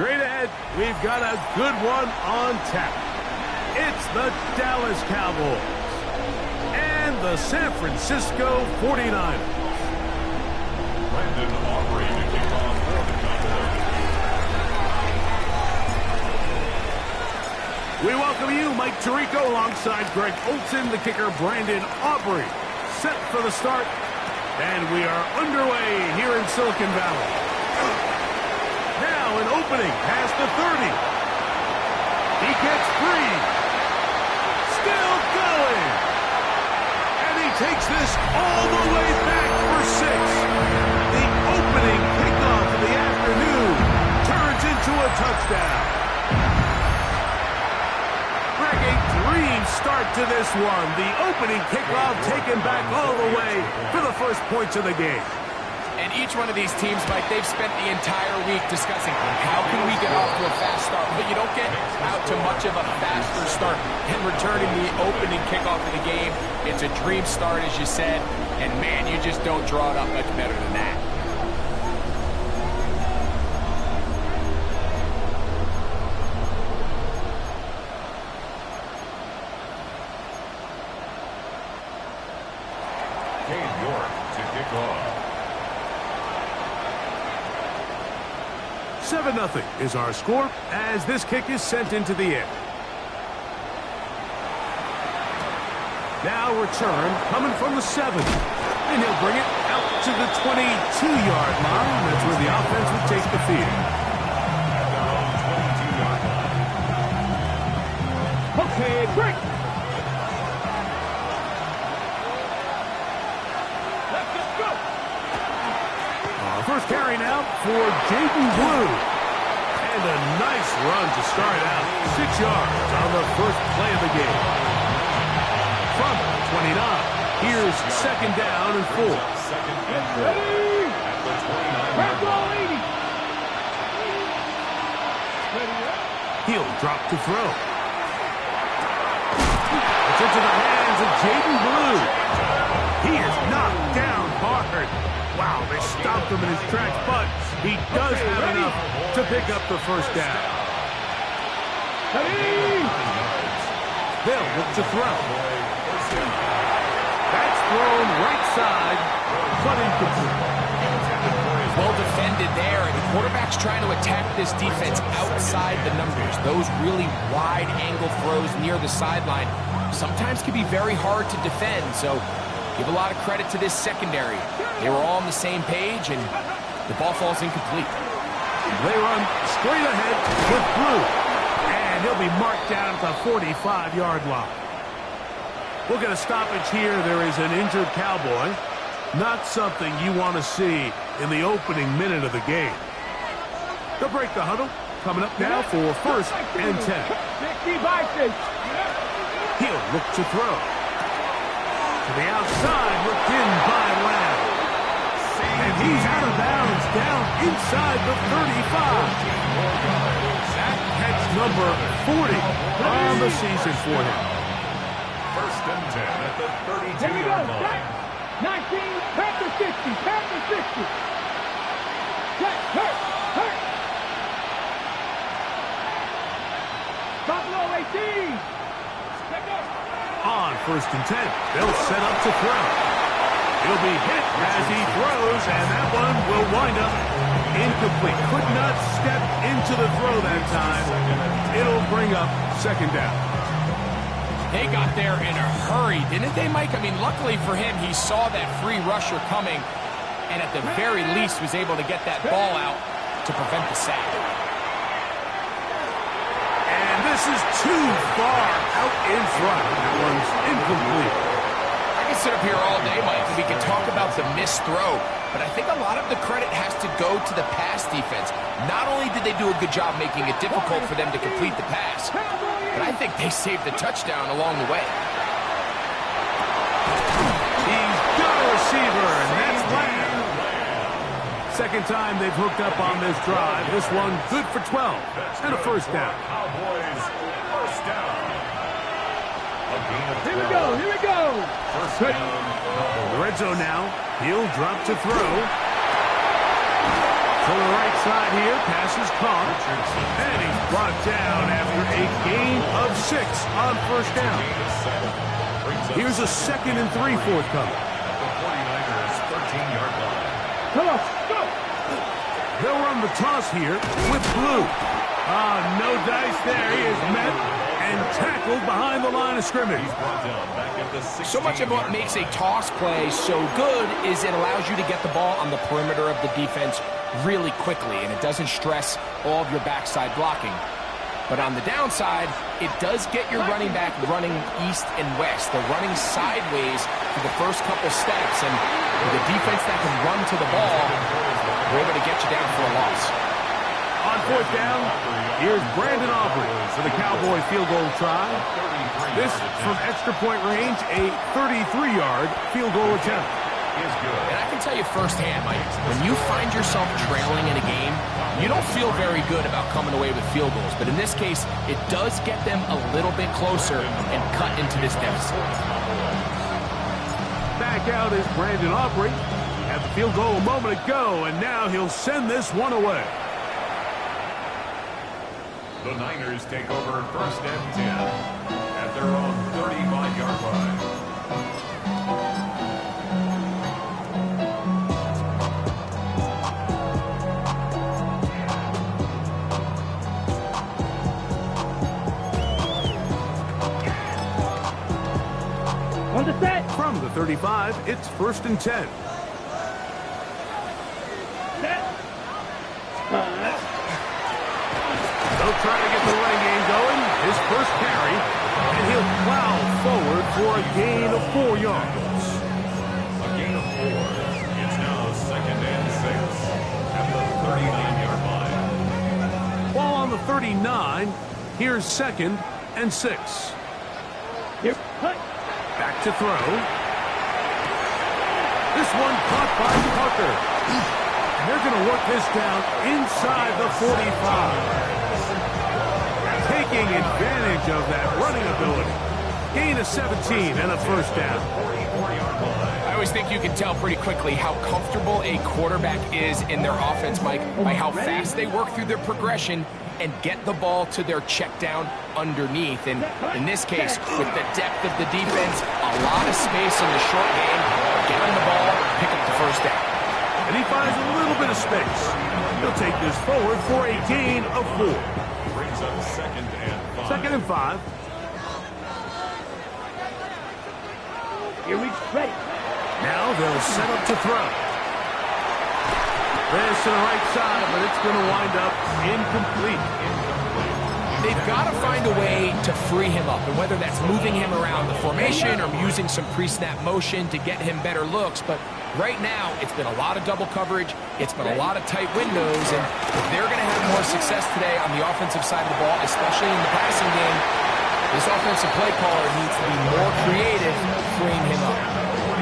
Straight ahead, we've got a good one on tap. It's the Dallas Cowboys and the San Francisco 49ers. Brandon Aubrey to kick off for the Cowboys. We welcome you, Mike Tirico, alongside Greg Olson, the kicker Brandon Aubrey. Set for the start, and we are underway here in Silicon Valley. Now an opening past the 30. He gets free. Still going. And he takes this all the way back for 6. The opening kickoff of the afternoon turns into a touchdown. Greg, a dream start to this one. The opening kickoff taken back all the way for the first points of the game. And each one of these teams, Mike, they've spent the entire week discussing how can we get off to a fast start. But you don't get out to much of a faster start than returning the opening kickoff of the game. It's a dream start, as you said. And, man, you just don't draw it up much better than that. Cade York to kick off. 7-0 is our score as this kick is sent into the air. Now return coming from the 7. And he'll bring it out to the 22-yard line. That's where the offense would take the field. At their own 22-yard line. Okay, break. Let's go. First carry now for Jaden Blue. And a nice run to start out. 6 yards on the first play of the game. From 29. Here's second down and 4. Second and 4. At the 29-yard line. He'll drop to throw. It's into the hands of Jaden Blue. He is knocked down hard. Wow, they stopped him in his tracks, but he does have enough to pick up the first down. They'll look to throw. That's thrown right side, but incomplete. Well defended there, and the quarterback's trying to attack this defense outside the numbers. Those really wide-angle throws near the sideline sometimes can be very hard to defend, so give a lot of credit to this secondary. They were all on the same page, and the ball falls incomplete. They run straight ahead with Blue, and he'll be marked down at the 45-yard line. We'll get a stoppage here. There is an injured Cowboy. Not something you want to see in the opening minute of the game. They'll break the huddle. Coming up now for first and 10. He'll look to throw. To the outside, looked in by Lamb. And he's out of bounds, down inside the 35. Catch number 40 on the season for him. First and 10 at the 32-yard line. 19, Panther 60, Panther 60. Hurt. Buffalo 18. On first and 10, they'll set up to throw. He'll be hit as he throws, and that one will wind up incomplete. Could not step into the throw that time. It'll bring up second down. They got there in a hurry, didn't they, Mike? I mean, luckily for him, he saw that free rusher coming, and at the very least was able to get that ball out to prevent the sack. And this is too far out in front. That one's incomplete. I can sit up here all day, Mike, and we can talk about the missed throw, but I think a lot of the credit has to go to the pass defense. Not only did they do a good job making it difficult for them to complete the pass, but I think they saved the touchdown along the way. He's got a receiver, and that's Lamb. Second time they've hooked up on this drive. This one good for 12 and a first down. Cowboys, first down. Here we go. First down. The red zone now. He'll drop to throw. To the right side here, pass is caught. And he's brought down after a gain of 6 on first down. Here's a 2nd and 3 forthcoming. The 49ers 13-yard line. Come on, go! They'll run the toss here with Blue. No dice there. He is met and tackled behind the line of scrimmage. Brought down back at the 16. So much of what makes a toss play so good is it allows you to get the ball on the perimeter of the defense really quickly, and it doesn't stress all of your backside blocking. But on the downside, it does get your running back running east and west. They're running sideways for the first couple steps, and with a defense that can run to the ball, we're able to get you down for a loss. On fourth down, here's Brandon Aubrey for the Cowboy field goal try. This from extra point range, a 33-yard field goal attempt. And I can tell you firsthand, Mike, when you find yourself trailing in a game, you don't feel very good about coming away with field goals. But in this case, it does get them a little bit closer and cut into this deficit. Back out is Brandon Aubrey. Had the field goal a moment ago, and now he'll send this one away. The Niners take over 1st and 10 at their own 35-yard line. On the set. From the 35, it's 1st and 10. Set. They'll try to get the running game going. His first carry, and he'll plow forward for a gain of 4 yards. A gain of 4. It's now 2nd and 6 at the 39-yard line. Ball on the 39. Here's 2nd and 6. Here, cut. Back to throw. This one caught by Parker. And they're going to work this down inside the 45. Taking advantage of that running ability. Gain of 17 and a first down. I always think you can tell pretty quickly how comfortable a quarterback is in their offense, Mike, by how fast they work through their progression and get the ball to their check down underneath. And in this case, with the depth of the defense, a lot of space in the short game, get on the ball, pick up the first down. And he finds a little bit of space. He'll take this forward for a gain of 4. Brings up 2nd and 5. 2nd and 5. Here we ready. Now they'll set up to throw. This to the right side, but it's going to wind up incomplete. They've got to find a way to free him up, and whether that's moving him around the formation or using some pre-snap motion to get him better looks. But right now, it's been a lot of double coverage. It's been a lot of tight windows, and if they're going to have more success today on the offensive side of the ball, especially in the passing game, this offensive play caller needs to be more creative freeing him up.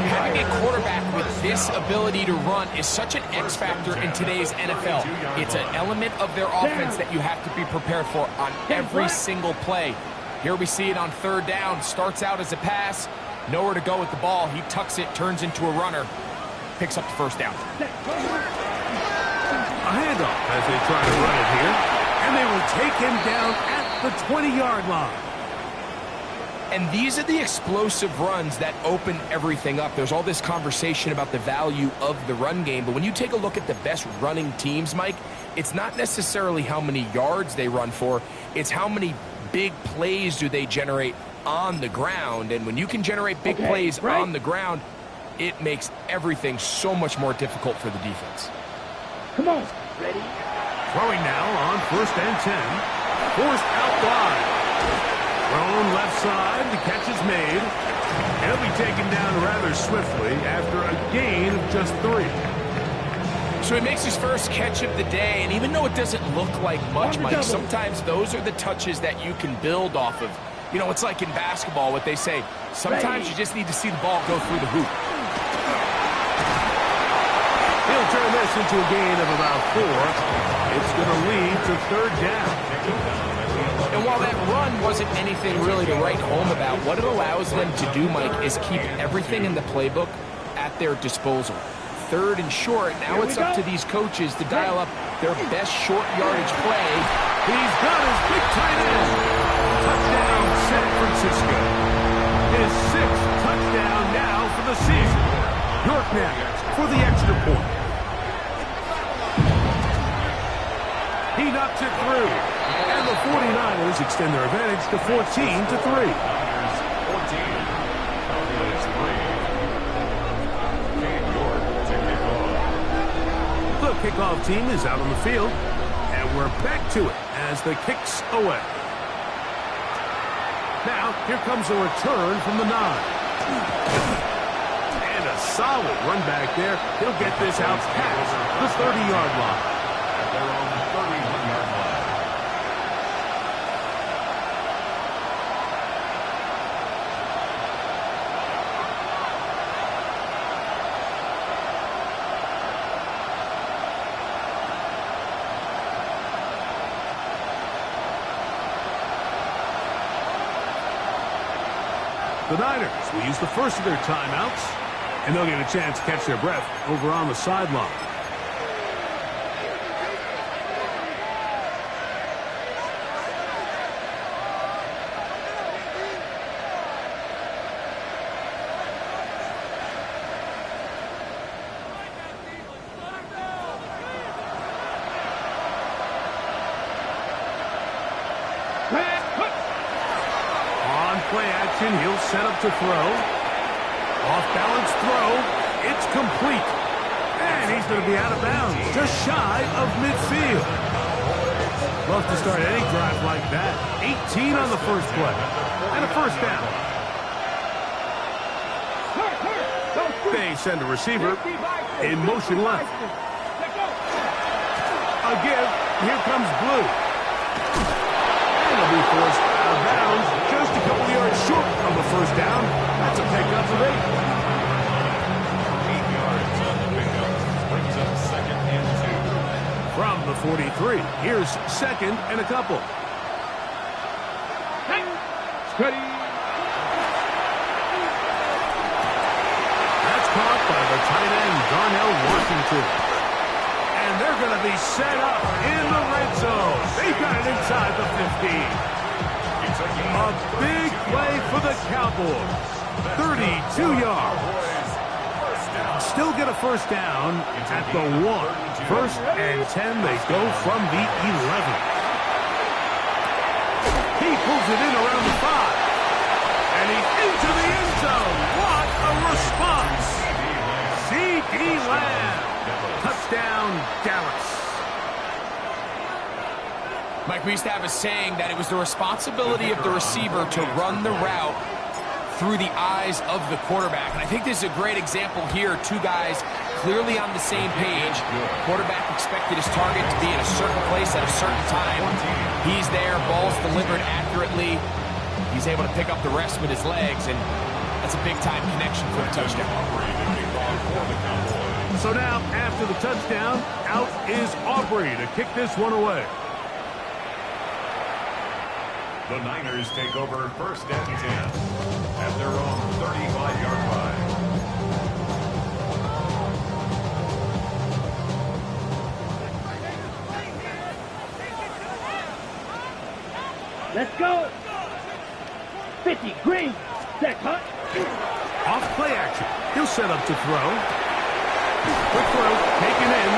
Having a quarterback with this ability to run is such an X factor in today's NFL. It's an element of their offense that you have to be prepared for on every single play. Here we see it on 3rd down. Starts out as a pass. Nowhere to go with the ball. He tucks it, turns into a runner. Picks up the first down. A handoff as they try to run it here. And they will take him down at the 20-yard line. And these are the explosive runs that open everything up. There's all this conversation about the value of the run game, but when you take a look at the best running teams, Mike, it's not necessarily how many yards they run for, it's how many big plays do they generate on the ground. And when you can generate big plays on the ground, it makes everything so much more difficult for the defense. Come on. Ready? Throwing now on 1st and 10. Forced out wide. Thrown left side, the catch is made. He'll be taken down rather swiftly after a gain of just 3. So he makes his first catch of the day, and even though it doesn't look like much, Mike, sometimes those are the touches that you can build off of. You know, it's like in basketball, what they say, sometimes you just need to see the ball go through the hoop. He'll turn this into a gain of about 4. It's going to lead to 3rd down. And while that run wasn't anything really to write home about, what it allows them to do, Mike, is keep everything in the playbook at their disposal. 3rd and short. Now it's up to these coaches to dial up their best short yardage play. He's got his big tight end. Touchdown, San Francisco. His 6th touchdown now for the season. York now for the extra point. He knocks it through. And the 49ers extend their advantage to 14-3. The kickoff team is out on the field, and we're back to it as the kick's away. Now, here comes a return from the 9. And a solid run back there. He'll get this out past the 30-yard line. At their own 31-yard line. The Niners will use the first of their timeouts, and they'll get a chance to catch their breath over on the sideline. Play action, he'll set up to throw. Off-balance throw. It's complete. And he's going to be out of bounds, just shy of midfield. Love to start any drive like that. 18 on the first play. And a first down. They send a receiver in motion left. A give. Here comes Blue. And he'll be forced out of bounds. Just a couple yards short of the first down. That's a pickup of 8. 8 yards on the pickup. Brings up 2nd and 2. From the 43, here's 2nd and a couple. Ready. That's caught by the tight end, Darnell Washington. And they're going to be set up in the red zone. They've got it inside the 15. A big play for the Cowboys. 32 yards. Still get a first down at the 1. 1st and 10, they go from the 11. He pulls it in around the 5. And he's into the end zone. What a response. C.D. Lamb. Touchdown, Dallas. Mike, we used to have a saying that it was the responsibility of the receiver to run the route through the eyes of the quarterback. And I think this is a great example here. 2 guys clearly on the same page. Quarterback expected his target to be in a certain place at a certain time. He's there, ball's delivered accurately. He's able to pick up the rest with his legs, and that's a big-time connection for a touchdown. So now, after the touchdown, out is Aubrey to kick this one away. The Niners take over 1st and 10 at their own 35-yard line. Let's go. 50, green. Set, hunt. Off play action. He'll set up to throw. Quick throw, taken in.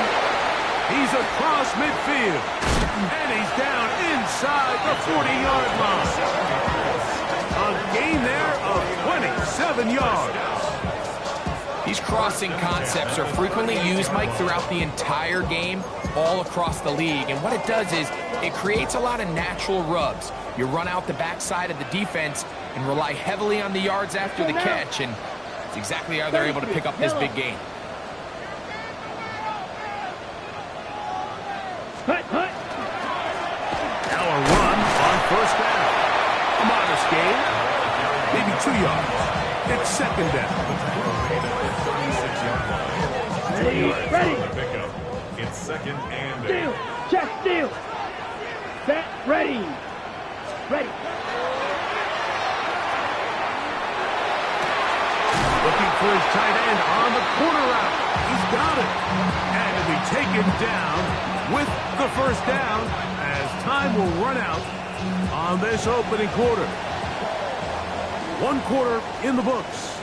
He's across midfield. And he's down inside the 40-yard line. A gain there of 27 yards. These crossing concepts are frequently used, Mike, throughout the entire game, all across the league. And what it does is it creates a lot of natural rubs. You run out the backside of the defense and rely heavily on the yards after the catch. And it's exactly how they're able to pick up this big gain. Now a run on first down. A modest gain. Maybe 2 yards. It's 2nd down. 36-yard line. Ready. Pickup. It's 2nd and 8. Steal. Check steal. Set. Ready. Ready. Looking for his tight end on the corner route. He's got it. And he'll be taken down with the first down as time will run out on this opening quarter. One quarter in the books.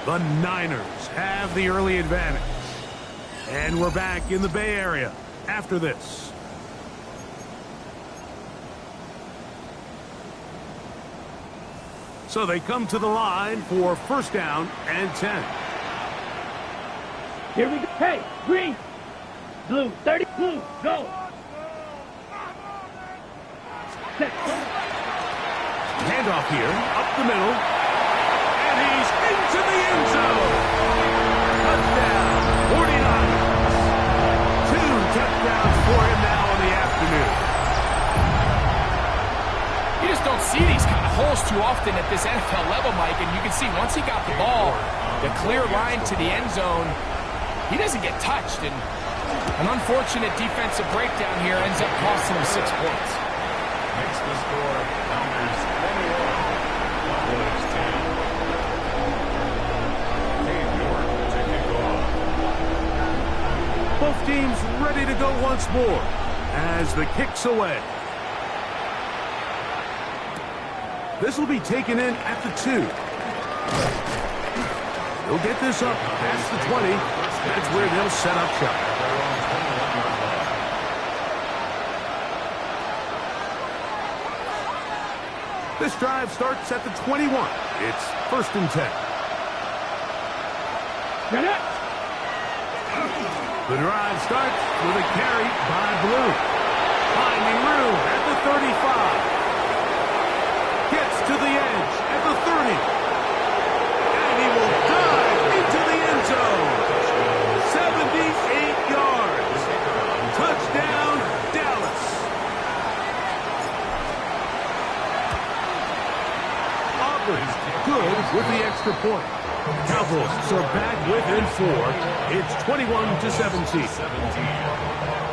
The Niners have the early advantage. And we're back in the Bay Area after this. So they come to the line for first down and 10. Here we go. Hey, green, blue, 30, blue, go. Set. Handoff here, up the middle, and he's into the end zone. Touchdown, 49ers. 2 touchdowns for him now in the afternoon. You just don't see these kind of holes too often at this NFL level, Mike, and you can see once he got the ball, the clear line to the end zone, he doesn't get touched, and an unfortunate defensive breakdown here ends up costing him 6 points. Makes the score Niners 21, Buffaloes 10. Cade York to kick off. Both teams ready to go once more as the kick's away. This will be taken in at the 2. He'll get this up past the 20. That's where they'll set up shop. This drive starts at the 21. It's first and 10. Get it. The drive starts with a carry by Blue. Finding room at the 35. Gets to the edge at the 30. And he will dive into the end zone. 78 yards. Touchdown, Dallas. Auburn good with the extra point. Cowboys are back within 4. It's 21-17.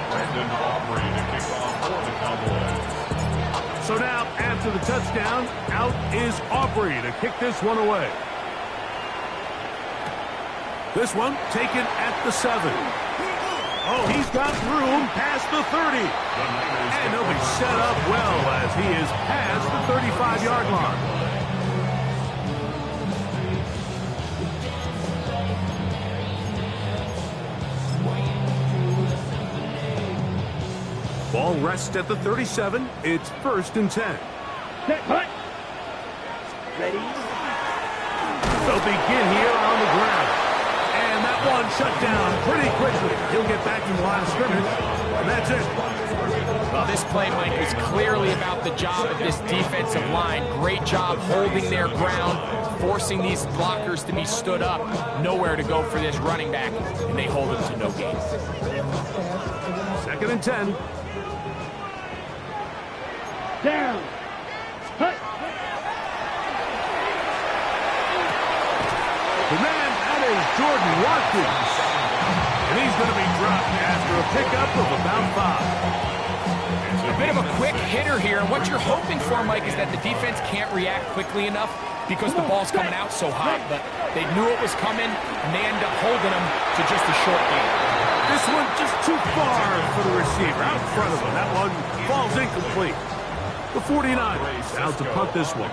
Brandon Aubrey to kick off for the Cowboys. So now, after the touchdown, out is Aubrey to kick this one away. This one taken at the 7. Oh, he's got room past the 30. And he'll be set up well as he is past the 35-yard line. Ball rests at the 37. It's first and 10. Set, punt. Ready. They'll begin here on the ground. And that one shut down pretty quickly. He'll get back in the line of scrimmage. And that's it. Well, this play, Mike, is clearly about the job of this defensive line. Great job holding their ground, forcing these blockers to be stood up. Nowhere to go for this running back, and they hold him to no gain. Second and 10. Down. Punt. The man, that is Jordan Watkins. And he's going to be dropped after a pickup of about 5. A bit of a quick hitter here. What you're hoping for, Mike, is that the defense can't react quickly enough because the ball's coming out so hot. But they knew it was coming, and they end up holding him to just a short gain. This one just too far for the receiver. Out in front of him. That one falls incomplete. The 49ers out to punt this one.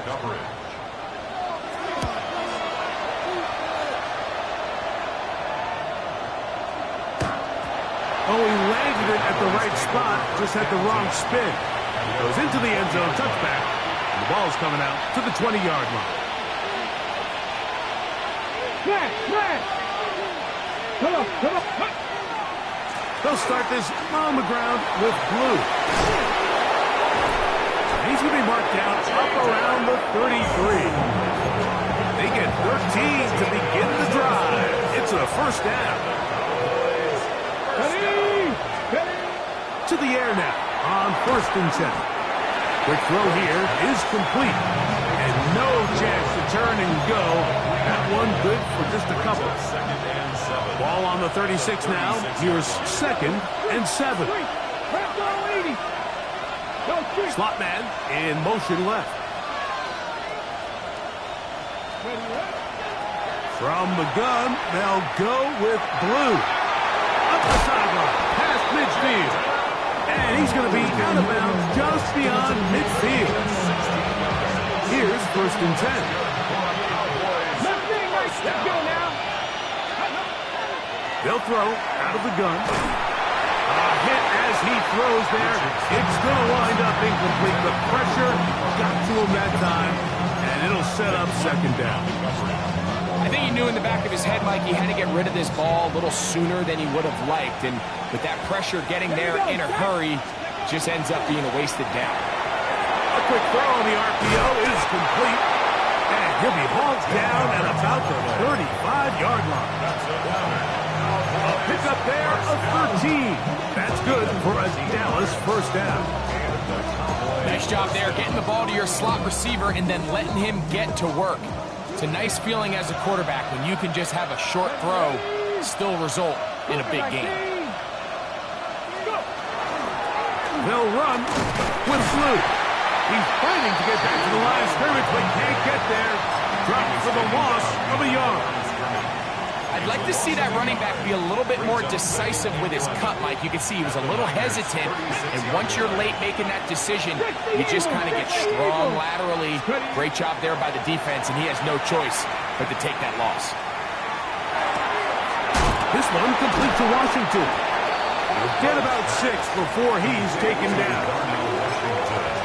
Oh, he landed it at the right spot, just had the wrong spin. He goes into the end zone, touchback, and the ball's coming out to the 20-yard line. Smash, smash. Come on, come on. They'll start this on the ground with Blue. He's going to be marked down up around the 33. They get 13 to begin the drive. It's a first down. Ready, ready. To the air now on first and 10. Quick throw here is complete. And no chance to turn and go. That one good for just a couple. Ball on the 36 now. Here's second and 7. Slot man in motion left. From the gun, they'll go with Blue. up the sideline, past midfield. And he's going to be out of bounds just beyond midfield. Here's 1st and 10. Let's go now. They'll throw out of the gun. A hit as he throws there. It's going to wind up incomplete. The pressure got to him that time, and it'll set up 2nd down. I think he knew in the back of his head, Mike, he had to get rid of this ball a little sooner than he would have liked. And with that pressure getting there in a hurry, just ends up being a wasted down. A quick throw on the RPO is complete. And he'll be hauled down at about the 35-yard line. A pickup there of 13. That's good for a Dallas 1st down. Nice job there, getting the ball to your slot receiver and then letting him get to work. It's a nice feeling as a quarterback when you can just have a short throw still result in a big game. They'll run with Blue. He's fighting to get back to the line of scrimmage, but can't get there. Dropped for the loss of a yard. I'd like to see that running back be a little bit more decisive with his cut, Mike. You can see he was a little hesitant, and once you're late making that decision, you just kind of get strong laterally. Great job there by the defense, and he has no choice but to take that loss. This one complete to Washington. He'll get about 6 before he's taken down.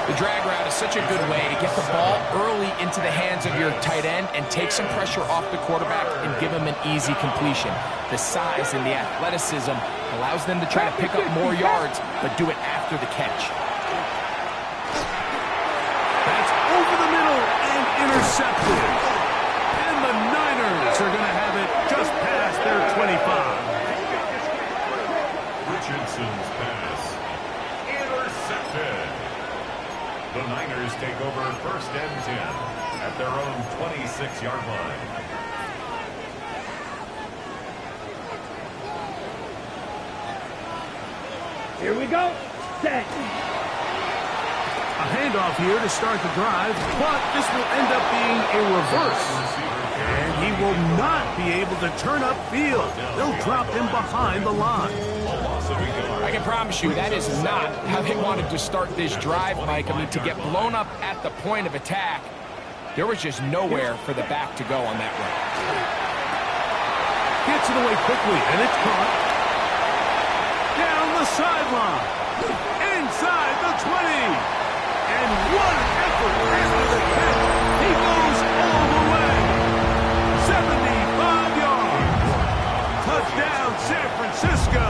The drag route is such a good way to get the ball early into the hands of your tight end and take some pressure off the quarterback and give him an easy completion. The size and the athleticism allows them to try to pick up more yards, but do it after the catch. That's over the middle and intercepted. And the Niners are going to have it just past their 25. Richardson's pass. Intercepted. The Niners take over 1st and 10 at their own 26-yard line. Here we go. Set. A handoff here to start the drive, but this will end up being a reverse. And he will not be able to turn upfield. They'll drop him behind the line. I can promise you that is not how they wanted to start this drive, Mike. I mean, to get blown up at the point of attack, there was just nowhere for the back to go on that run. Gets it away quickly, and it's caught. Down the sideline. Inside the 20. And what an effort after the catch. He goes all the way. 75 yards. Touchdown, San Francisco.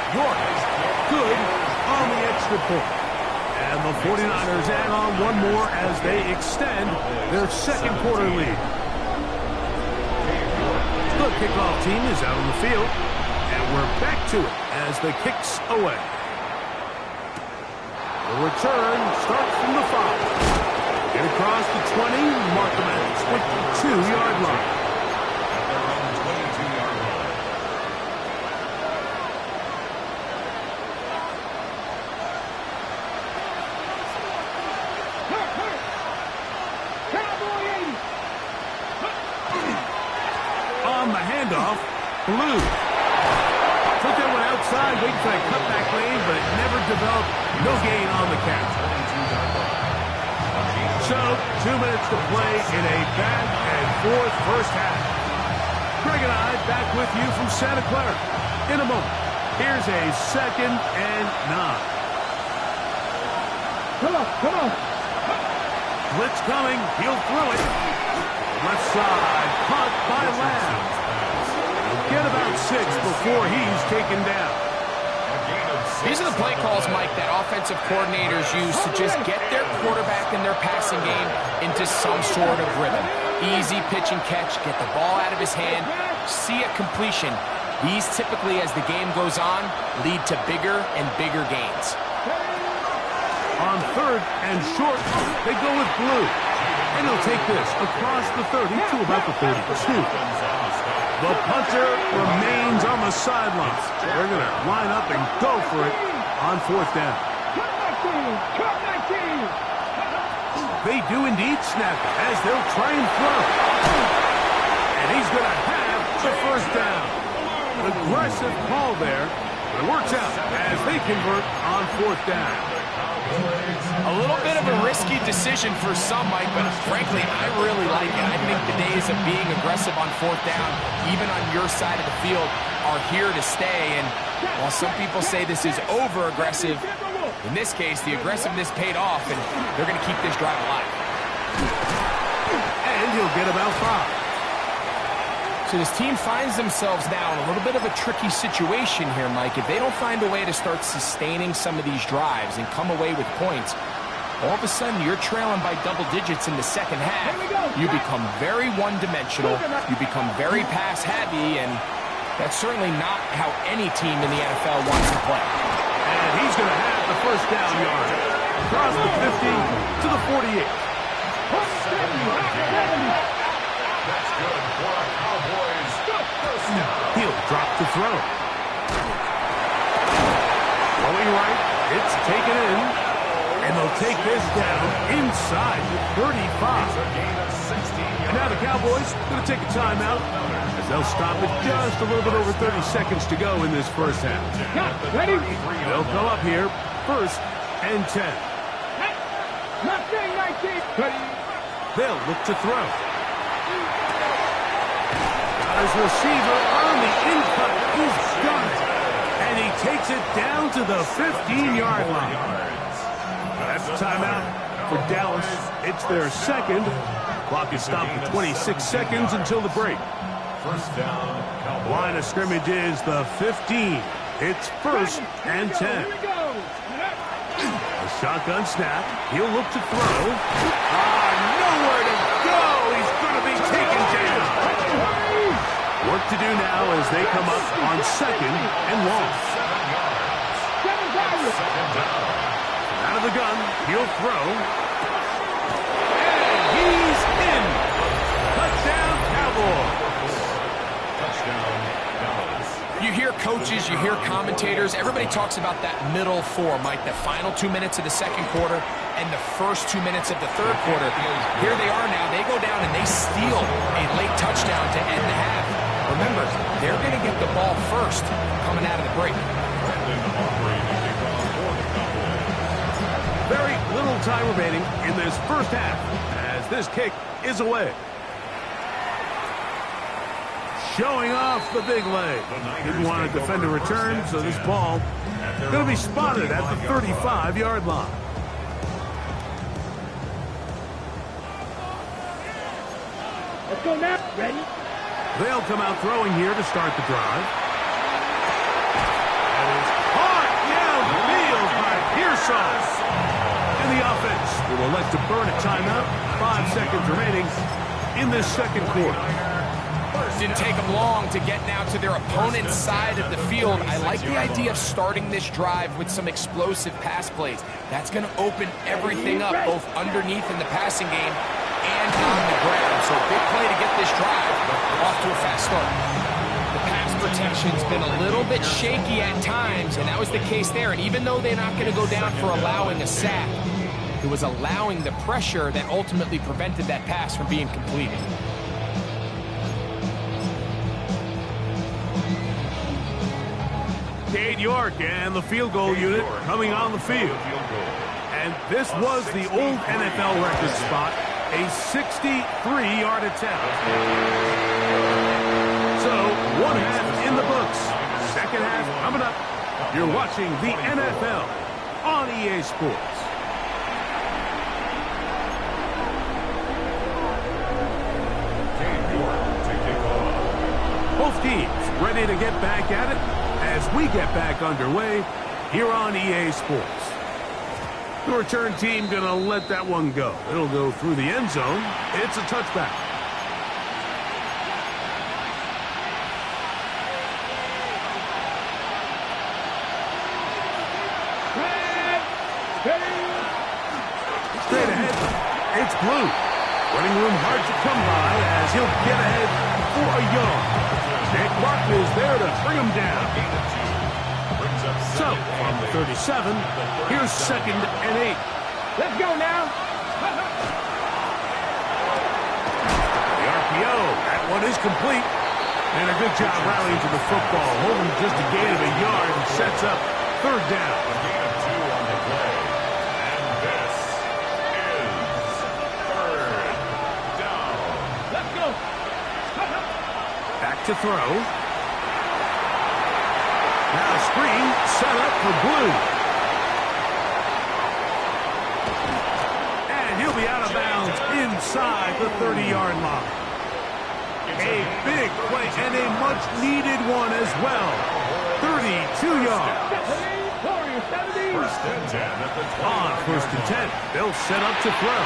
York, good on the extra point. And the 49ers add on one more as they extend their 2nd quarter lead. The kickoff team is out on the field, and we're back to it as the kick's away. The return starts from the 5. Get across the 20, mark them at the 22-yard line. Blue. Took that one outside, waiting for that cutback lane, but it never developed. No gain on the catch. So, 2 minutes to play in a back-and-forth 1st half. Greg and I back with you from Santa Clara. In a moment, here's a 2nd and 9. Come on. Blitz coming. He'll throw it. Left side, caught by Lamb. Get about 6 before he's taken down. These are the play calls, Mike, that offensive coordinators use to just get their quarterback and their passing game into some sort of rhythm. Easy pitch and catch, get the ball out of his hand, see a completion. These typically, as the game goes on, lead to bigger and bigger gains. On 3rd and short, they go with Blue. And he'll take this across the 30 to about the 32. The punter remains on the sidelines. They're going to line up and go for it on 4th down. They do indeed snap it as they'll try and throw. And he's going to have the first down. An aggressive call there. It works out as they convert on fourth down. A little bit of a risky decision for some, Mike, but frankly, I really like it. I think the days of being aggressive on fourth down, even on your side of the field, are here to stay. And while some people say this is over-aggressive, in this case, the aggressiveness paid off, and they're going to keep this drive alive. And he'll get about 5. So this team finds themselves now in a little bit of a tricky situation here, Mike. If they don't find a way to start sustaining some of these drives and come away with points, all of a sudden you're trailing by double digits in the second half. You become very one-dimensional. You become very pass-heavy, and that's certainly not how any team in the NFL wants to play. And he's going to have the first down yard. Across the 50 to the 48. That's good for a Cowboys first down. He'll drop to throw. Going right, it's taken in. And they'll take this down inside the 35. And now the Cowboys going to take a timeout as they'll stop it just a little bit over 30 seconds to go in this first half. Ready? They'll come up here, first and 10. Not saying 19. They'll look to throw. His receiver on the in-cut. He's got it. And he takes it down to the 15-yard line. That's a timeout for Dallas. It's their second. Clock is stopped for 26 seconds until the break. First down, Cowboys. Line of scrimmage is the 15. It's first and 10. A shotgun snap. He'll look to throw. Nowhere to go. He's going to be taken down. Work to do now as they come up on second and long. 7 yards. Second down. Out of the gun, he'll throw. And he's in. Touchdown, Cowboys. Touchdown, Dallas. You hear coaches, you hear commentators, everybody talks about that middle four, Mike, the final 2 minutes of the second quarter and the first 2 minutes of the third quarter. Here they are now. They go down and they steal a late touchdown to end the half. Remember, they're going to get the ball first coming out of the break. Very little time remaining in this first half as this kick is away. Showing off the big leg. Didn't want to defend a return, so this ball going to be spotted at the 35-yard line. Let's go now. Ready? They'll come out throwing here to start the drive. That is caught downfield by Pearson. And the offense will elect to burn a timeout. 5 seconds remaining in this second quarter. Didn't take them long to get now to their opponent's side of the field. I like the idea of starting this drive with some explosive pass plays. That's going to open everything up, both underneath in the passing game and on the ground. So big play to get this drive off to a fast start. The pass protection's been a little bit shaky at times, and that was the case there. And even though they're not going to go down for allowing a sack, it was allowing the pressure that ultimately prevented that pass from being completed. Cade York and the field goal unit coming on the field. And this was the old NFL record spot, a 63-yard attempt. So, one half in the books. Second half coming up. You're watching the NFL on EA Sports. Both teams ready to get back at it as we get back underway here on EA Sports. The return team going to let that one go. It'll go through the end zone. It's a touchback. Straight ahead, it's Blue. Running room hard to come by as he'll get ahead for a yard. Nick Martin is there to bring him down. So, from the 37, here's second and 8. Let's go now. The RPO, that one is complete. And a good job rallying to the football. Holding just a gain of a yard and sets up third down. A gain of 2 on the play. And this is third down. Let's go. Back to throw. Now screen set up for Blue. And he'll be out of bounds inside the 30-yard line. A big play and a much-needed one as well. 32 yards. First and 10 at the 20. On first and 10, they'll set up to throw.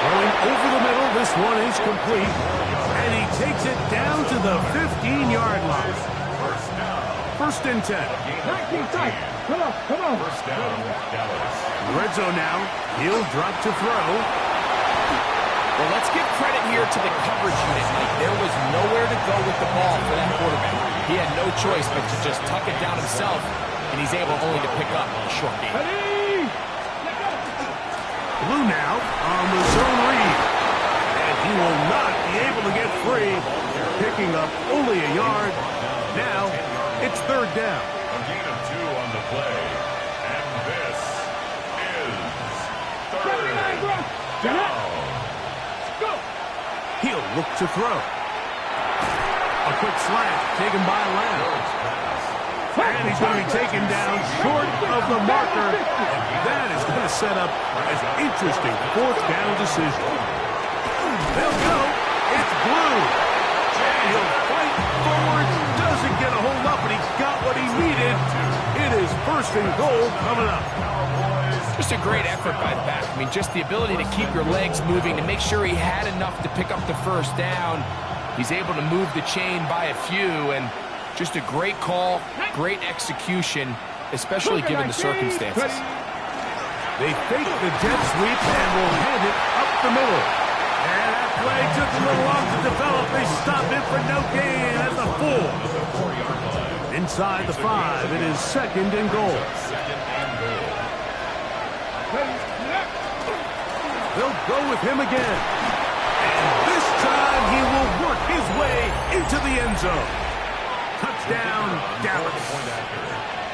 Throwing over the middle, this one is complete. And he takes it down to the 15-yard line. First down. First and 10. 19 seconds. Come on. First down, Dallas. Red zone now. He'll drop to throw. Well, let's give credit here to the coverage unit. There was nowhere to go with the ball for that quarterback. He had no choice but to just tuck it down himself, and he's able only to pick up a short gain. Blue now on the zone read. And he will not be able to get free. Picking up only a yard. Now it's third down. A gain of 2 on the play. And this is third down. He'll look to throw. A quick slant taken by Lamb. And he's going to be taken down short of the marker. That is going to set up an interesting fourth down decision. They'll go. It's Blue. And he'll fight forward. Doesn't get a hold up, but he's got what he needed. It is first and goal coming up. Just a great effort by the back. I mean, just the ability to keep your legs moving to make sure he had enough to pick up the first down. He's able to move the chain by a few, and just a great call, great execution, especially given the circumstances. They fake the jet sweep and will hand it up the middle. And that play took a little long to develop. They stop it for no gain at the 4. Inside the 5, it is second and goal. They'll go with him again. And this time he will work his way into the end zone. Touchdown, Dallas.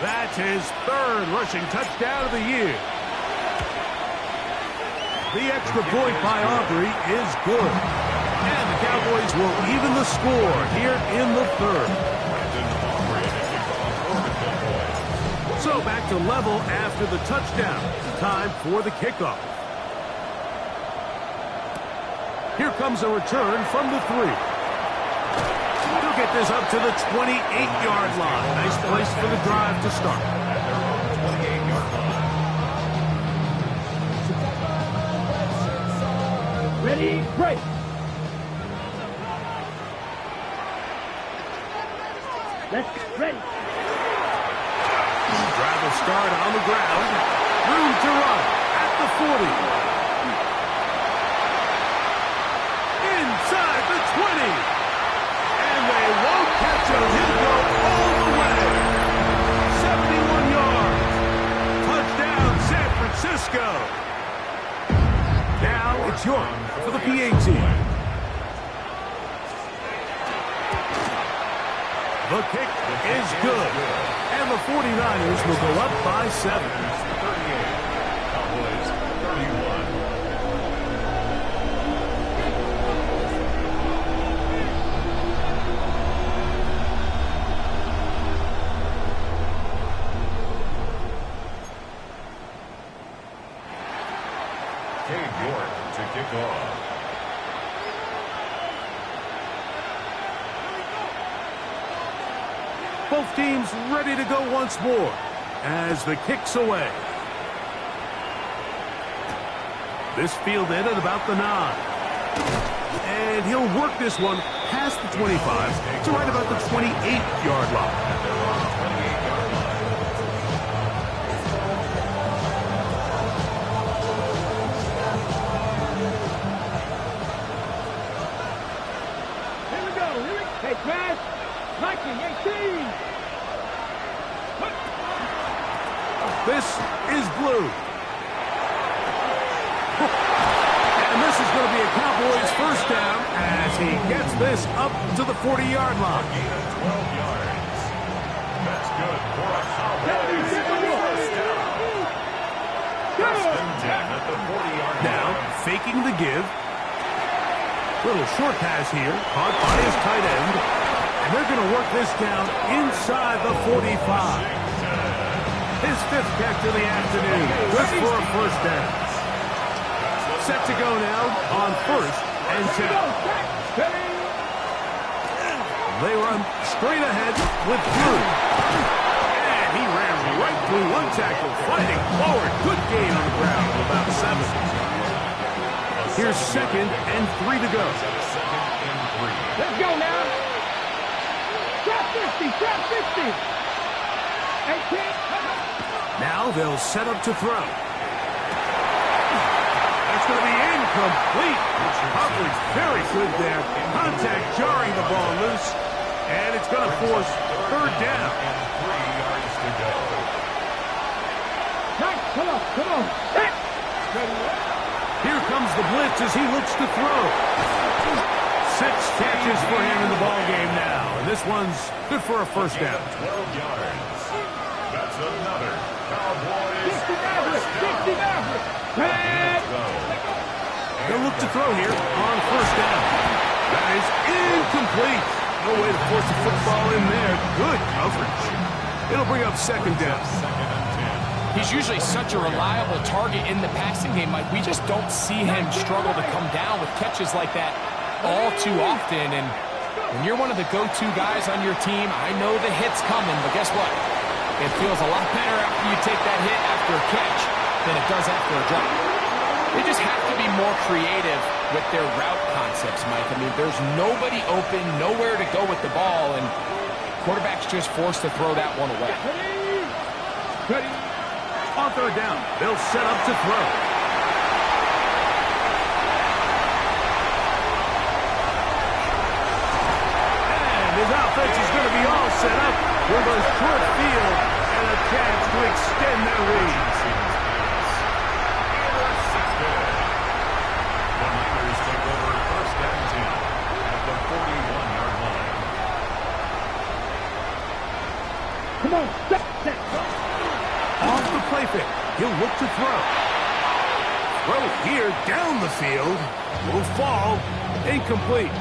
That's his third rushing touchdown of the year. The extra point by Aubrey is good. And the Cowboys will even the score here in the third. So back to level after the touchdown. Time for the kickoff. Here comes a return from the 3. He'll get this up to the 28-yard line. Nice place for the drive to start. Ready, break. Let's get ready. Drive will start on the ground. Room to run at the 40. Inside the 20. And they won't catch him. He'll go all the way. 71 yards. Touchdown, San Francisco. Now it's York for the PAT. The kick is good. And the 49ers will go up by 7. 38. Cowboys 31. York to kick off. Both teams ready to go once more as the kick's away. This fielded at about the 9. And he'll work this one past the 25 to right about the 28-yard line. Hey, Crash! 1918! This is Blue. And this is going to be a Cowboys first down as He gets this up to the 40-yard line. Gain of 12 yards. That's good for a Cowboys first down. First and 10 at the 40-yard line. Now, faking the give. Little short pass here, caught by his tight end. And they're going to work this down inside the 45. His fifth catch of the afternoon. Good for a first down. Set to go now on first and 10. They run straight ahead with Drew. And he ran right through one tackle, fighting forward. Good gain on the ground of about 7. Here's second and 3 to go. Let's go now. Trap 50, trap 50. 18. Now they'll set up to throw. That's going to be incomplete. Coverage very good there. Contact jarring the ball loose. And it's going to force third down. And 3 yards to go. Nice. Come on, come on. Here comes the blitz as he looks to throw. 6 catches for him in the ball game now. And this one's good for a first down. 12 yards. That's another Cowboys 60 average, first 60 down. average. They'll look to throw here on first down. That is incomplete. No way to force the football in there. Good coverage. It'll bring up second down. He's usually such a reliable target in the passing game, Mike. We just don't see him struggle to come down with catches like that all too often. And when you're one of the go-to guys on your team, I know the hit's coming, but guess what? It feels a lot better after you take that hit after a catch than it does after a drop. They just have to be more creative with their route concepts, Mike. I mean, there's nobody open, nowhere to go with the ball, and quarterback's just forced to throw that one away. Ready. On third down, they'll set up to throw. And his offense is going to be all set up with a short field and a chance to extend their lead. The Niners take over first and 10 at the 41-yard line. Come on, set. Off the play fake, he'll look to throw. Throw here down the field. Will fall. Incomplete.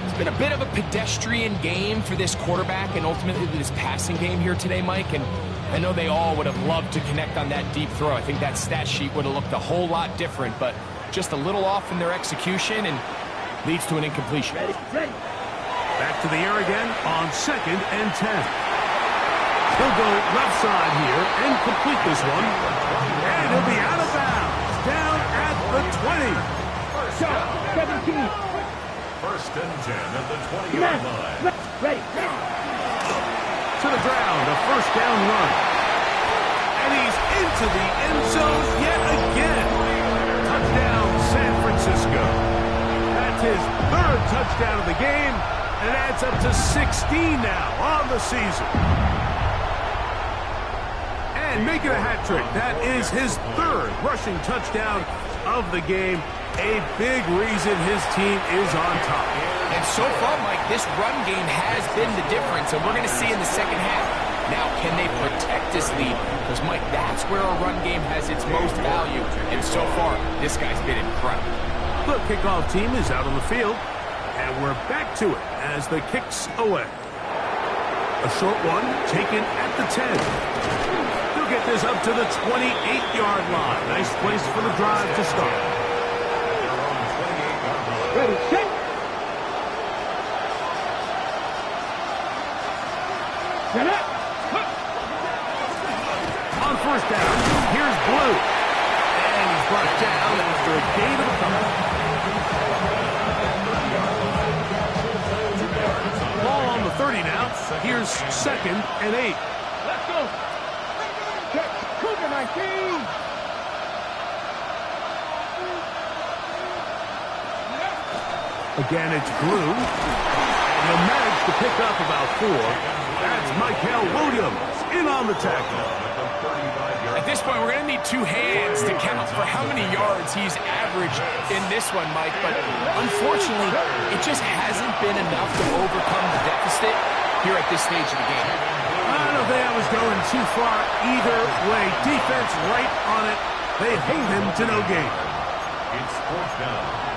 It's been a bit of a pedestrian game for this quarterback and ultimately this passing game here today, Mike. And I know they all would have loved to connect on that deep throw. I think that stat sheet would have looked a whole lot different, but just a little off in their execution and leads to an incompletion. Ready. Back to the air again on second and 10. He'll go left side here and complete this one. And he'll be out of bounds. Down at the 20. Shot 17. First and 10 at the 20-yard line. Ready. To the ground, a first down run. And he's into the end zone yet again. Touchdown, San Francisco. That's his third touchdown of the game. And it adds up to 16 now on the season. And making a hat trick. That is his third rushing touchdown of the game. A big reason his team is on top. And so far, Mike, this run game has been the difference, and we're going to see in the second half. Now, can they protect this lead? Because, Mike, that's where a run game has its most value. And so far, this guy's been incredible. The kickoff team is out on the field, and we're back to it as the kick's away. A short one taken at the 10. He'll get this up to the 28-yard line. Nice place for the drive to start. Ready, set. Set up. On first down, here's Blue. And he's brought down after a gain of a couple. Ball on the 30 now. Here's second and 8. Let's go. Check. Cougar 19. Again, it's Blue. And he'll manage to pick up about 4. That's Michael Williams in on the tackle. At this point, we're going to need two hands to count for how many yards he's averaged in this one, Mike, but unfortunately, it just hasn't been enough to overcome the deficit here at this stage of the game. I don't think I was going too far either way. Defense right on it. They hold him to no gain. It's fourth down.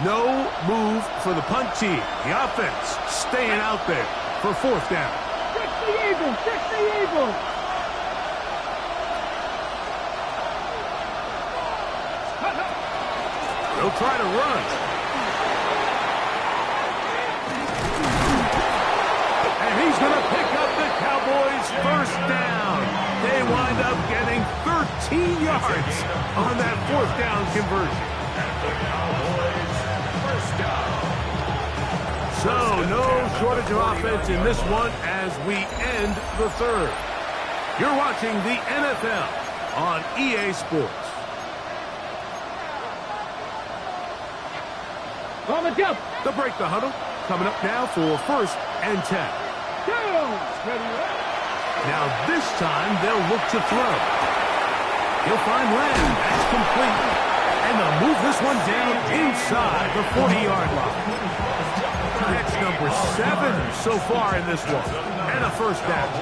No move for the punt team. The offense staying out there for fourth down. 60 Eagles, 60 Eagles. They'll try to run. And he's going to pick up the Cowboys' first down. They wind up getting 13 yards on that fourth down conversion. The Cowboys first down. So no shortage of offense in this one as we end the third. You're watching the NFL on EA Sports. On the jump. They'll break the huddle. Coming up now for first and 10. Now this time they'll look to throw. He'll find land. That's complete. And they'll move this one down inside the 40-yard line. That's number 7 so far in this one. And a first down.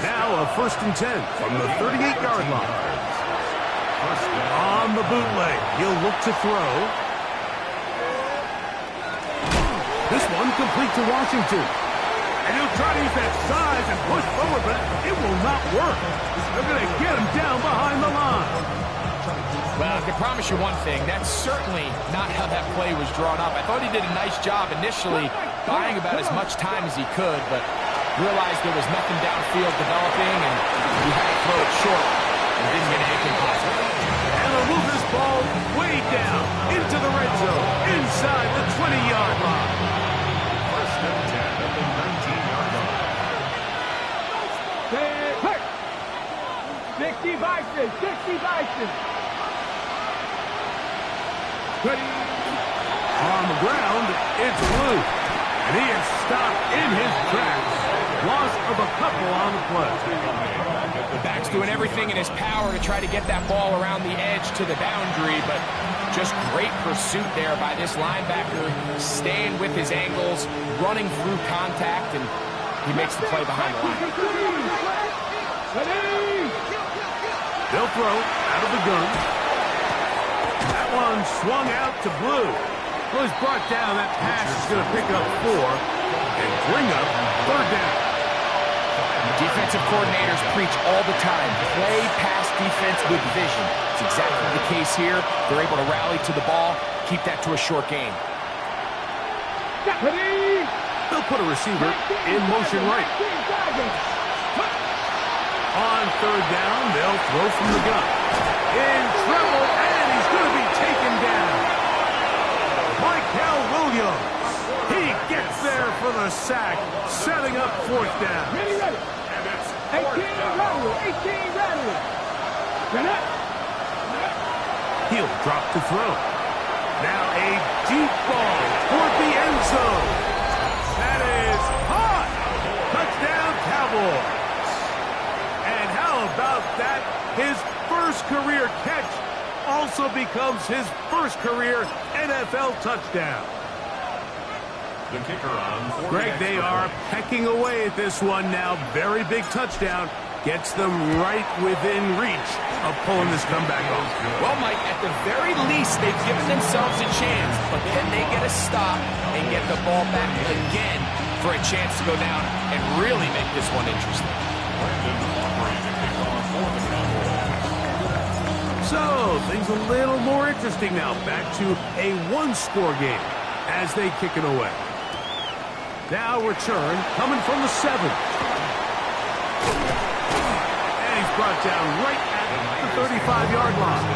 Now a first and 10 from the 38-yard line. On the bootleg, he'll look to throw. This one complete to Washington. And he'll try to use that size and push forward, but it will not work. They're going to get him down behind the line. Well, I can promise you one thing. That's certainly not how that play was drawn up. I thought he did a nice job initially buying about as much time as he could, but realized there was nothing downfield developing, and he had to throw it short and didn't get anything possible. And they'll move this ball way down into the red zone, inside the 20-yard line. First and 10 at the 19-yard line. 60 Bison, 60 Bison. On the ground, it's Blue. And he is stopped in his tracks. Loss of a couple on the play. The back's doing everything in his power to try to get that ball around the edge to the boundary, but just great pursuit there by this linebacker, staying with his angles, running through contact, and he makes the play behind the line. They'll throw out of the gun. That one swung out to Blue. Blue's brought down. That pass is going to pick up 4 and bring up third down. Defensive coordinators preach all the time, play pass defense with vision. It's exactly the case here. They're able to rally to the ball, keep that to a short game. They'll put a receiver in motion right. On third down, they'll throw from the gun. In trouble, and he's going to be taken down. Michael Williams. He gets there for the sack, setting up fourth down. Ready, ready. 18 ready. He'll drop to throw. Now a deep ball toward the end zone. That is hot. Touchdown, Cowboys. And how about that? His first career catch also becomes his first career NFL touchdown. The kicker on. Greg, they are pecking away at this one now. Very big touchdown. Gets them right within reach of pulling this comeback off. Well, Mike, at the very least, they've given themselves a chance, but then they get a stop and get the ball back again for a chance to go down and really make this one interesting. So, things a little more interesting now. Back to a one-score game as they kick it away. Now return coming from the 7. And he's brought down right at the 35-yard line.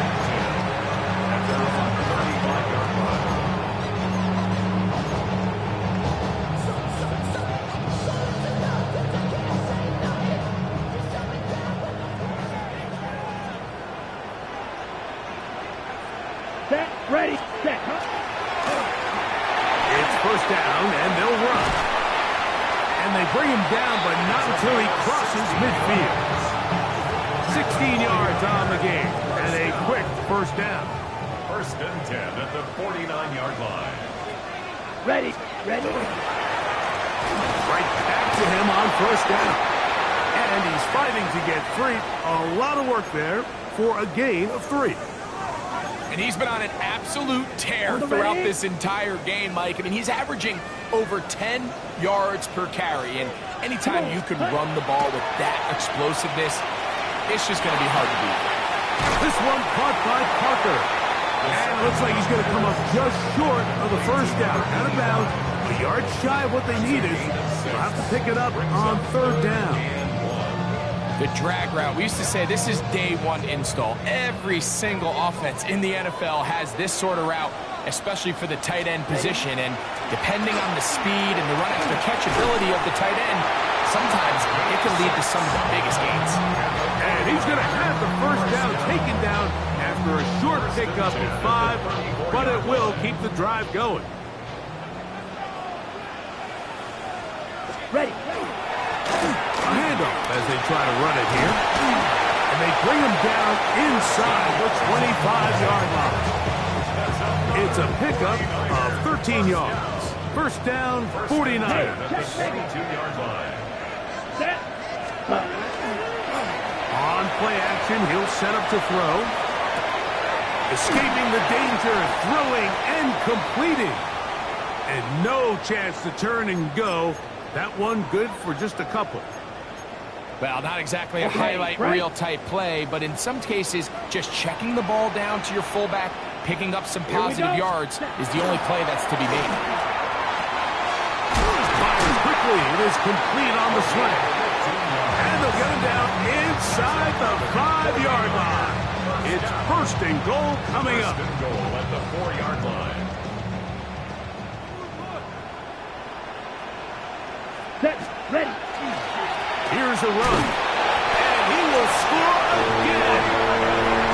Set, ready, set. down, and they'll run. And they bring him down, but not until he crosses midfield. 16 yards on the game, and a quick first down. First and 10 at the 49-yard line. Ready. Right back to him on first down. And he's fighting to get free. A lot of work there for a gain of 3. And he's been on an absolute tear throughout this entire game, Mike. I mean, he's averaging over 10 yards per carry. And anytime you can run the ball with that explosiveness, it's just going to be hard to beat. This one caught by Parker. And it looks like he's going to come up just short of the first down. Out of bounds, a yard shy of what they needed. They'll have to pick it up on third down. The drag route. We used to say this is day one install. Every single offense in the NFL has this sort of route, especially for the tight end position. And depending on the speed and the run after catch ability of the tight end, sometimes it can lead to some of the biggest gains. And he's going to have the first down taken down after a short pickup at 5, but it will keep the drive going. Ready. A handoff as they try to run it here. And they bring him down inside the 25-yard line. It's a pickup of 13 yards. First down, 49. At the 62-yard line. Set. On play action, he'll set up to throw. Escaping the danger, throwing and completing. And no chance to turn and go. That one good for just a couple. Well, not exactly a highlight reel type play, but in some cases, just checking the ball down to your fullback, picking up some positive yards is the only play that's to be made. Fires quickly. It is complete on the slant. And they'll get him down inside the 5-yard line. It's first and goal coming up. First and goal at the 4-yard line. Set. Ready. Here's a run. And he will score again.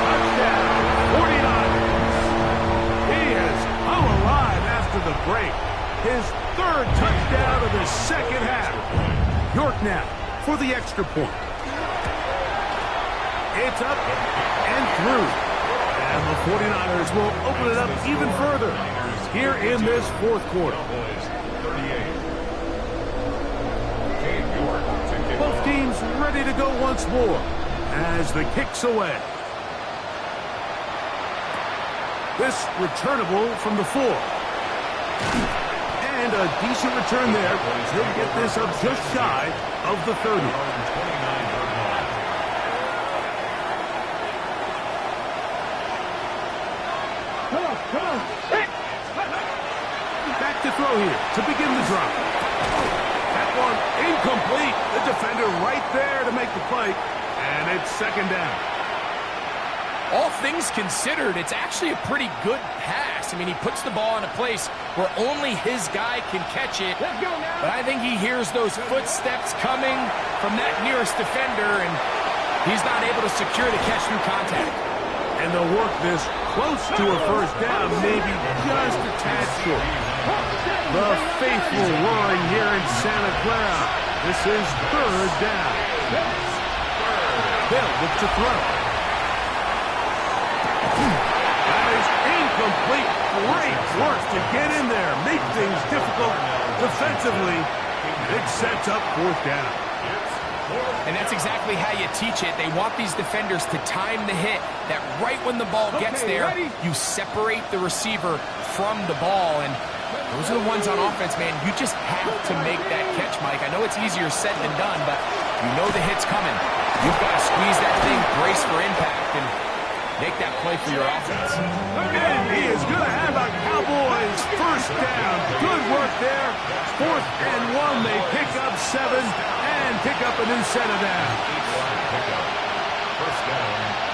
Touchdown, 49ers. He has come alive after the break. His 3rd touchdown of the second half. York now for the extra point. It's up and through. And the 49ers will open it up even further here in this 4th quarter. Both teams ready to go once more as the kick's away. This returnable from the 4. And a decent return there. He'll get this up just shy of the 30. Come on. Back to throw here to begin the drive. That one incomplete. The defender right there to make the play. And it's second down. All things considered, it's actually a pretty good pass. I mean, he puts the ball in a place where only his guy can catch it. Let's go now. But I think he hears those footsteps coming from that nearest defender, and he's not able to secure the catch through contact. And they'll work this close to a first down, maybe just a tad short. The faithful roaring here in Santa Clara. This is 3rd down. They'll look to throw. That is incomplete. Great work to get in there. Make things difficult defensively. It sets up 4th down. And that's exactly how you teach it. They want these defenders to time the hit, that right when the ball gets there, you separate the receiver from the ball. And those are the ones on offense, man. You just have to make that catch, Mike. I know it's easier said than done, but you know the hit's coming. You've got to squeeze that thing, brace for impact, and make that play for your offense. And he is going to have a Cowboys first down. Good work there. 4th and 1. They pick up 7 and pick up a new set of downs. First down.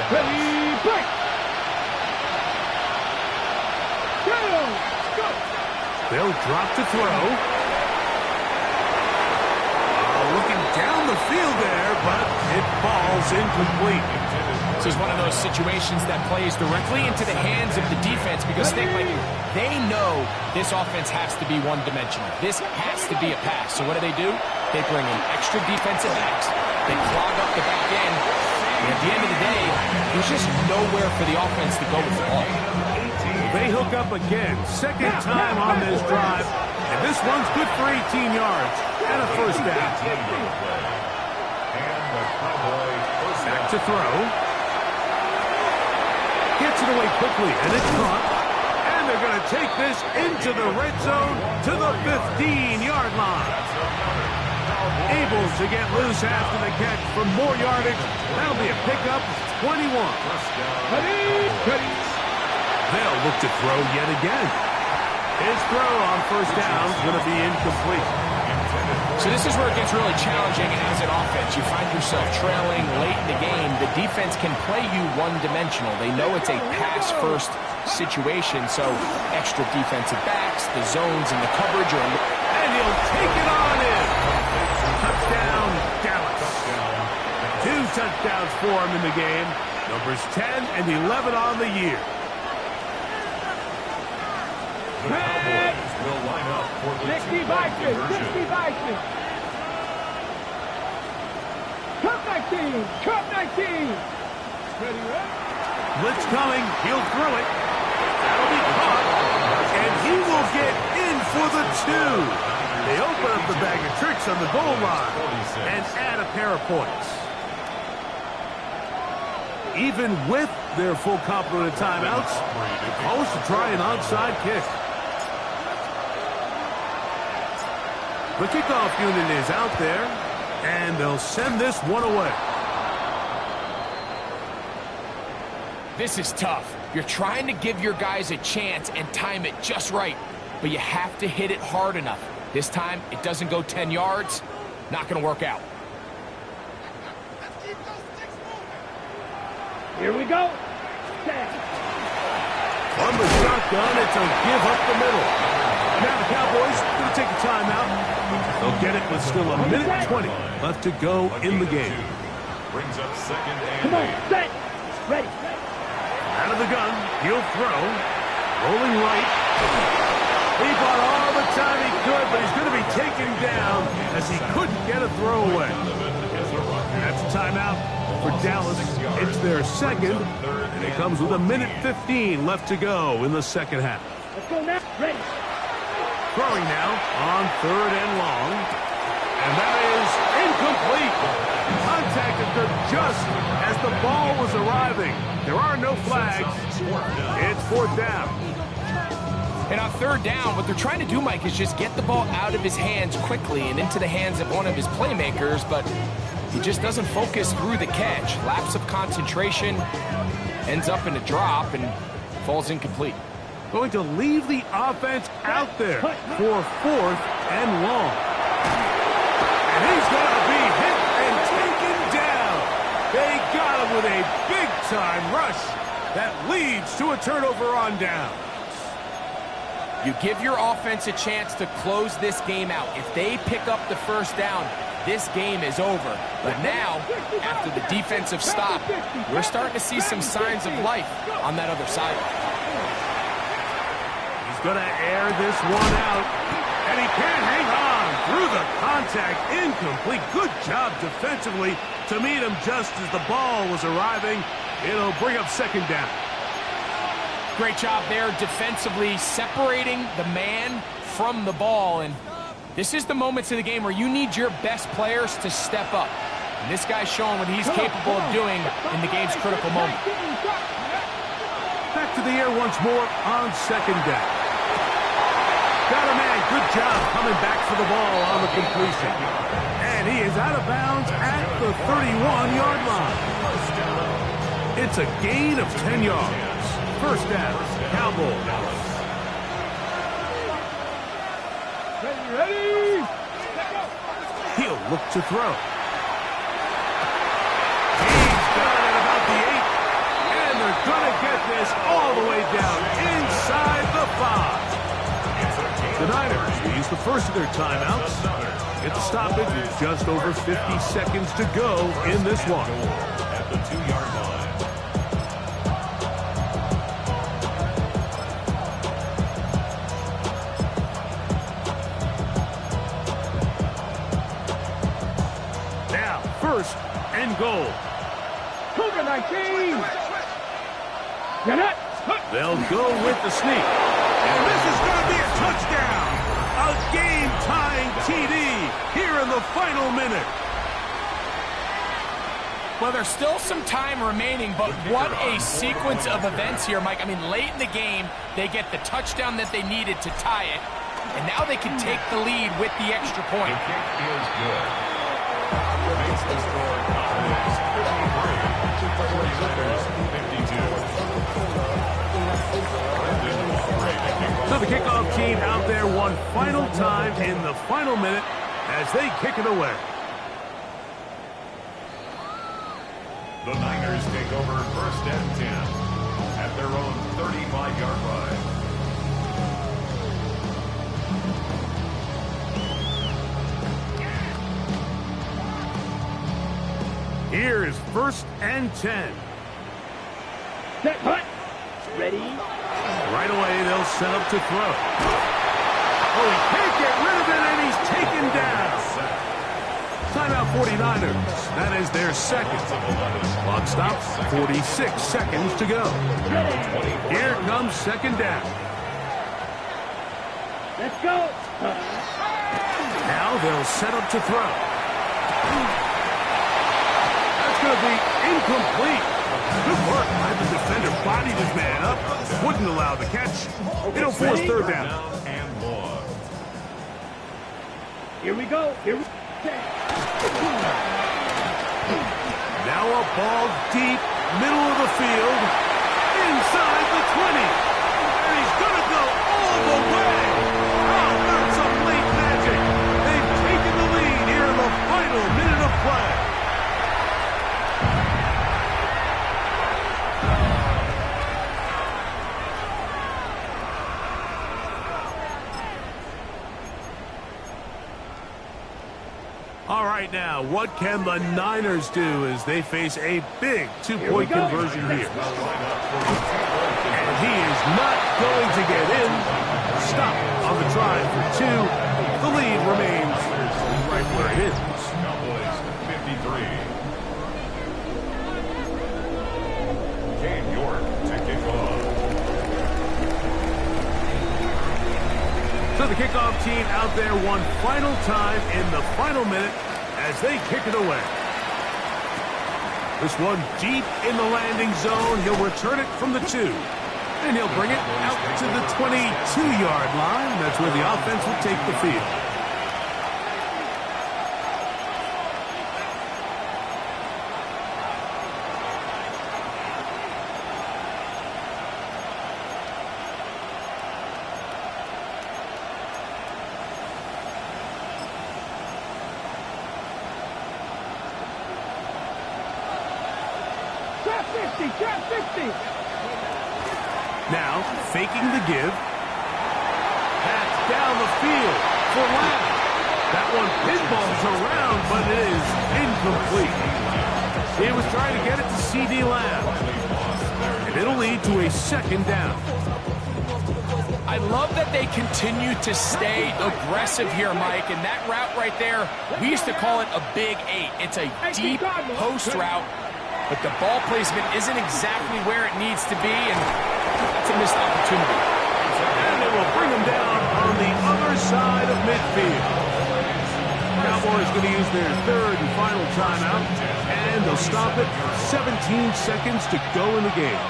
Ready, break. Go. They'll drop to throw. Looking down the field there, but it falls incomplete. This is one of those situations that plays directly into the hands of the defense because think like they know this offense has to be one-dimensional. This has to be a pass. So what do? They bring in extra defensive backs. They clog up the back end. And at the end of the day, there's just nowhere for the offense to go with the ball. They hook up again. Second time on this drive. And this one's good for 18 yards and a first down. Back to throw. Gets it away quickly, and it's caught. And they're going to take this into the red zone to the 15-yard line. Able to get loose after the catch for more yardage. That'll be a pickup, 21. They'll look to throw yet again. His throw on first down is going to be incomplete. So this is where it gets really challenging as an offense. You find yourself trailing late in the game. The defense can play you one-dimensional. They know it's a pass-first situation, so extra defensive backs, the zones, and the coverage are... And he'll take it on in. Touchdown, Dallas. 2 touchdowns for him in the game. Numbers 10 and 11 on the year. The Cowboys will line up for the 60 Vikings, 60 Vikings. Cup 19, Cup 19. Ready, right? Blitz coming. He'll throw it. That'll be caught. And he will get in for the 2. They open up the bag of tricks on the goal line and add a pair of points. Even with their full complement of timeouts, it calls to try an onside kick. The kickoff unit is out there, and they'll send this one away. This is tough. You're trying to give your guys a chance and time it just right, but you have to hit it hard enough. This time, it doesn't go 10 yards. Not going to work out. Here we go. On the shotgun, it's a give up the middle. Now the Cowboys going to take a timeout. They'll get it with still a minute 20 left to go in the game. Brings up second and Come on, set. Ready. Out of the gun, he'll throw. Rolling right. He bought all the time he could, but he's going to be taken down as he couldn't get a throwaway. That's a timeout for Dallas. It's their second, and it comes with a minute 15 left to go in the second half. Let's go now. Ready. Throwing now on third and long. And that is incomplete. Contact occurred just as the ball was arriving. There are no flags. It's fourth down. And on third down, what they're trying to do, Mike, is just get the ball out of his hands quickly and into the hands of one of his playmakers, but he just doesn't focus through the catch. Lapse of concentration, ends up in a drop, and falls incomplete. Going to leave the offense out there for fourth and long. And he's going to be hit and taken down. They got him with a big-time rush that leads to a turnover on down. You give your offense a chance to close this game out. If they pick up the first down, this game is over. But now, after the defensive stop, we're starting to see some signs of life on that other side. He's going to air this one out, and he can't hang on through the contact. Incomplete. Good job defensively to meet him just as the ball was arriving. It'll bring up second down. Great job there defensively, separating the man from the ball. And this is the moments of the game where you need your best players to step up. And this guy's showing what he's capable of doing in the game's critical moment. Back to the air once more on second down. Got a man. Good job coming back for the ball on the completion. And he is out of bounds at the 31-yard line. It's a gain of 10 yards. First down, Cowboys. Ready. He'll look to throw. He's got it about the 8. And they're going to get this all the way down inside the 5. The Niners will use the first of their timeouts. Get the stoppage with just over 50 seconds to go in this one. At the 2-yard line. first and goal. Cougar 19. Get it. They'll go with the sneak. And this is going to be a touchdown. A game-tying TD here in the final minute. Well, there's still some time remaining, but what a sequence of events here, Mike. I mean, late in the game, they get the touchdown that they needed to tie it, and now they can take the lead with the extra point. The kick is good. Makes the score is 53. 49ers 52. So the kickoff team out there one final time in the final minute as they kick it away. The Niners take over first and 10 at their own 35-yard line. Here is first and 10. Set, hut. Ready. Right away, they'll set up to throw. Oh, he can't get rid of it, and he's taken down. Timeout 49ers. That is their second. Clock stops, 46 seconds to go. Here comes second down. Let's go. Now they'll set up to throw. That's going to be incomplete. Good work by the defender. Bodied his man up. Wouldn't allow the catch. It'll force third down. And more. Here we go. Here we go. Now a ball deep, middle of the field, inside the 20. And he's going to go all the way. Oh, that's some late magic. They've taken the lead here in the final minute of play. All right, now, what can the Niners do as they face a big two-point conversion here? And he is not going to get in. Stop on the try for two. The lead remains right where it is. Cowboys 53. Cam York to kick off. So the kickoff team out there one final time in the final minute as they kick it away. This one deep in the landing zone. He'll return it from the 2. And he'll bring it out to the 22-yard line. That's where the offense will take the field. Trap 60. Now, faking the give. Pass down the field for Lamb. That one pinballs around, but it is incomplete. He was trying to get it to C.D. Lamb. And it'll lead to a second down. I love that they continue to stay aggressive here, Mike, and that route right there, we used to call it a big 8. It's a deep post route, but the ball placement isn't exactly where it needs to be, and that's a missed opportunity. And it will bring him down on the other side of midfield. Cowboys going to use their third and final timeout, and they'll stop it. 17 seconds to go in the game.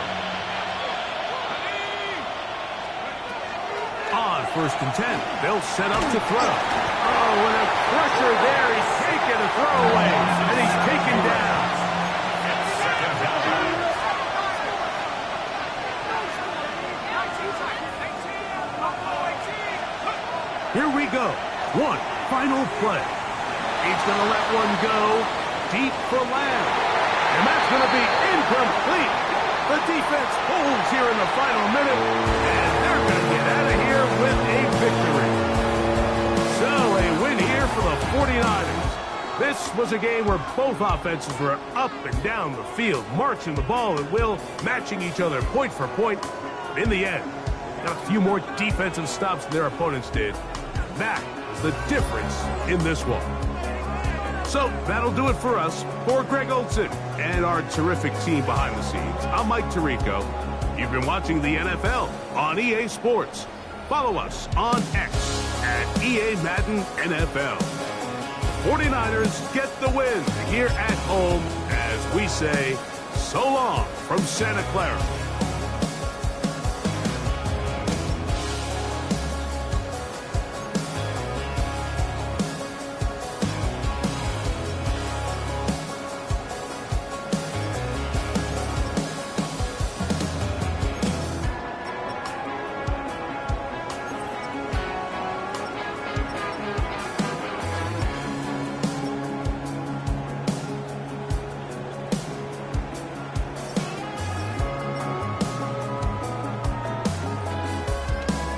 On first and 10, they'll set up to throw. Oh, with a pressure there, he's taken a throwaway, and he's taken down. Here we go. One final play. He's going to let one go deep for Lamb. And that's going to be incomplete. The defense holds here in the final minute. And they're going to get out of here with a victory. So a win here for the 49ers. This was a game where both offenses were up and down the field, marching the ball at will, matching each other point for point. In the end, got a few more defensive stops than their opponents did. That is the difference in this one. So that'll do it for us. For Greg Olson and our terrific team behind the scenes, I'm Mike Tirico. You've been watching the NFL on EA Sports. Follow us on X at EA Madden NFL. 49ers get the win here at home as we say so long from Santa Clara.